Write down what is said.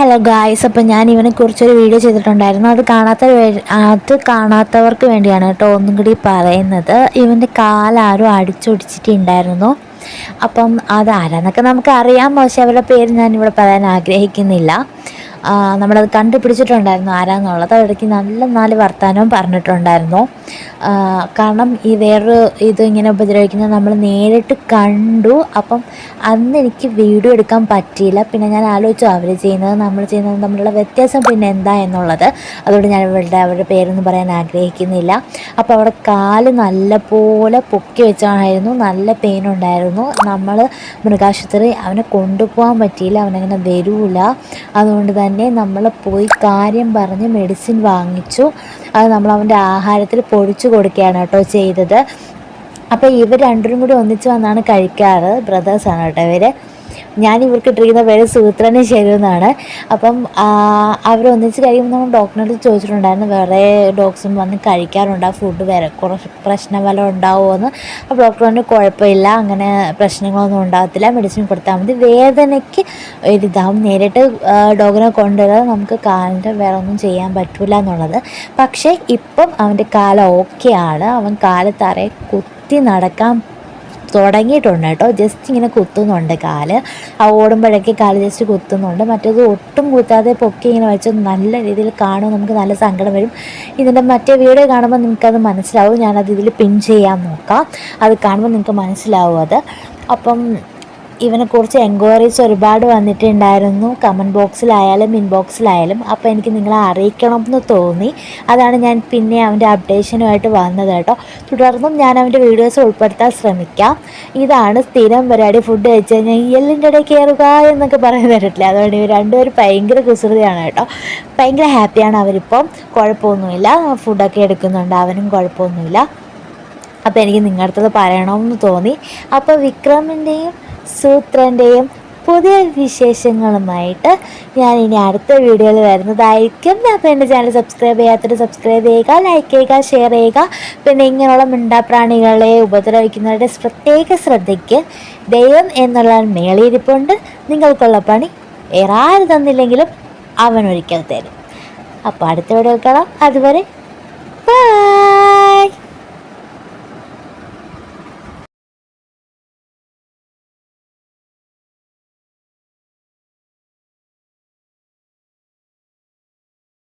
Hello guys, അപ്പം ഞാൻ ഇവനെക്കുറിച്ചൊരു video ചെയ്തിട്ടുണ്ടായിരുന്നു. അത് കാണാത്തവർക്ക് വേണ്ടിയാണ് കേട്ടോ ഒന്നും കൂടി പറയുന്നത്. ഇവൻ്റെ കാലാരും അടിച്ചൊടിച്ചിട്ടുണ്ടായിരുന്നു. അപ്പം അതാരാന്നൊക്കെ നമുക്കറിയാം, പക്ഷെ അവരുടെ പേര് ഞാനിവിടെ പറയാൻ ആഗ്രഹിക്കുന്നില്ല. നമ്മളത് കണ്ടുപിടിച്ചിട്ടുണ്ടായിരുന്നു ആരാന്നുള്ളത്. അവിടേക്ക് നല്ല നാല് വർത്തമാനവും പറഞ്ഞിട്ടുണ്ടായിരുന്നു. കാരണം ഈ വേറൊരു ഇങ്ങനെ ഉപദ്രവിക്കുന്നത് നമ്മൾ നേരിട്ട് കണ്ടു. അപ്പം അന്ന് എനിക്ക് വീഡിയോ എടുക്കാൻ പറ്റിയില്ല. പിന്നെ ഞാൻ ആലോചിച്ചു അവർ ചെയ്യുന്നത് നമ്മൾ ചെയ്യുന്നത് തമ്മിലുള്ള വ്യത്യാസം പിന്നെ എന്താ എന്നുള്ളത്. അതുകൊണ്ട് ഞാൻ അവരുടെ പേരൊന്നും പറയാൻ ആഗ്രഹിക്കുന്നില്ല. അപ്പോൾ അവിടെ കാല് നല്ലപോലെ പൊക്കി വെച്ചായിരുന്നു, നല്ല പെയിൻ ഉണ്ടായിരുന്നു. നമ്മൾ മൃഗാശുപത്രി അവനെ കൊണ്ടുപോകാൻ പറ്റിയില്ല, അവനങ്ങനെ വരൂല. അതുകൊണ്ട് തന്നെ നമ്മൾ പോയി കാര്യം പറഞ്ഞ് മെഡിസിൻ വാങ്ങിച്ചു. അത് നമ്മൾ അവൻ്റെ ആഹാരത്തിൽ പൊടിച്ചു കൊടുക്കുകയാണ് കേട്ടോ ചെയ്തത്. അപ്പോൾ ഇവർ രണ്ടുപേരും കൂടി ഒന്നിച്ച് വന്നാണ് കഴിക്കാറ്. ബ്രദേഴ്സാണ് കേട്ടോ ഇവർ. ഞാൻ ഇവർക്ക് ഇട്ടിരിക്കുന്ന പേര് സൂത്രനും ശരിയെന്നാണ്. അപ്പം അവരൊന്നിച്ച് കഴിയുമ്പോൾ നമ്മൾ ഡോക്ടറിനോട് ചോദിച്ചിട്ടുണ്ടായിരുന്നു വേറെ ഡോഗ്സും വന്ന് കഴിക്കാറുണ്ട്, ആ ഫുഡ് വേറെ കുറച്ച് പ്രശ്നം വല്ലതും ഉണ്ടാവുമെന്ന്. അപ്പോൾ ഡോക്ടർ പറഞ്ഞു കുഴപ്പമില്ല, അങ്ങനെ പ്രശ്നങ്ങളൊന്നും ഉണ്ടാകത്തില്ല, മെഡിസിൻ കൊടുത്താൽ മതി, വേദനയ്ക്ക് ഒരിതാവും, നേരിട്ട് ഡോഗിനെ കൊണ്ടുവരാതെ നമുക്ക് കാലിൻ്റെ വേറെ ഒന്നും ചെയ്യാൻ പറ്റില്ല എന്നുള്ളത്. പക്ഷേ ഇപ്പം അവൻ്റെ കാല് ഓക്കെയാണ്. അവൻ കാല് തറയെ കുത്തി നടക്കാൻ തുടങ്ങിയിട്ടുണ്ട് കേട്ടോ. ജസ്റ്റ് ഇങ്ങനെ കുത്തുന്നുണ്ട് കാല്, ഓടുമ്പോഴൊക്കെ കാല് ജസ്റ്റ് കുത്തുന്നുണ്ട്. മറ്റേത് ഒട്ടും കുത്താതെ പൊക്കി ഇങ്ങനെ വെച്ച് നല്ല രീതിയിൽ കാണും, നമുക്ക് നല്ല സങ്കടം വരും. ഇതിൻ്റെ മറ്റേ വീഡിയോ കാണുമ്പോൾ നിങ്ങൾക്കത് മനസ്സിലാവും. ഞാനത് ഇതിൽ പിൻ ചെയ്യാൻ നോക്കാം, അത് കാണുമ്പോൾ നിങ്ങൾക്ക് മനസ്സിലാവും അത്. അപ്പം ഇവനെക്കുറിച്ച് എൻക്വയറീസ് ഒരുപാട് വന്നിട്ടുണ്ടായിരുന്നു, കമൻറ്റ് ബോക്സിലായാലും ഇൻബോക്സിലായാലും. അപ്പോൾ എനിക്ക് നിങ്ങളെ അറിയിക്കണം എന്ന് തോന്നി, അതാണ് ഞാൻ പിന്നെ അവൻ്റെ അപ്ഡേഷനുമായിട്ട് വന്നത് കേട്ടോ. തുടർന്നും ഞാൻ അവൻ്റെ വീഡിയോസ് ഉൾപ്പെടുത്താൻ ശ്രമിക്കാം. ഇതാണ് സ്ഥിരം പരിപാടി, ഫുഡ് കഴിച്ച് കഴിഞ്ഞാൽ എല്ലിൻ്റെ ഇടയിൽ കയറുക എന്നൊക്കെ പറയുന്നത് കേട്ടിട്ടില്ല. അതുകൊണ്ട് ഇവർ രണ്ടുപേരും ഭയങ്കര കുസൃതിയാണ് കേട്ടോ. ഭയങ്കര ഹാപ്പിയാണ് അവരിപ്പം, കുഴപ്പമൊന്നുമില്ല, ഫുഡൊക്കെ എടുക്കുന്നുണ്ട്, അവനും കുഴപ്പമൊന്നുമില്ല. അപ്പോൾ എനിക്ക് നിങ്ങളുടെ അടുത്തത് പറയണമെന്ന് തോന്നി. അപ്പോൾ വിക്രമിൻ്റെയും സൂത്രൻ്റെയും പുതിയ വിശേഷങ്ങളുമായിട്ട് ഞാൻ ഇനി അടുത്ത വീഡിയോയിൽ വരുന്നതായിരിക്കും. അപ്പോൾ എൻ്റെ ചാനൽ സബ്സ്ക്രൈബ് ചെയ്യാത്തവർ സബ്സ്ക്രൈബ് ചെയ്യുക, ലൈക്ക് ചെയ്യുക, ഷെയർ ചെയ്യുക. പിന്നെ ഇങ്ങനെയുള്ള മിണ്ടാപ്രാണികളെ ഉപദ്രവിക്കുന്നവരുടെ പ്രത്യേക ശ്രദ്ധയ്ക്ക് ദൈവം എന്നുള്ള മേളിയിരിപ്പുണ്ട്. നിങ്ങൾക്കുള്ള പണി വേറെ ആര് തന്നില്ലെങ്കിലും അവൻ ഒരിക്കൽ തരും. അപ്പോൾ അടുത്ത വീഡിയോ കാണാം. അതുവരെ ബൈ.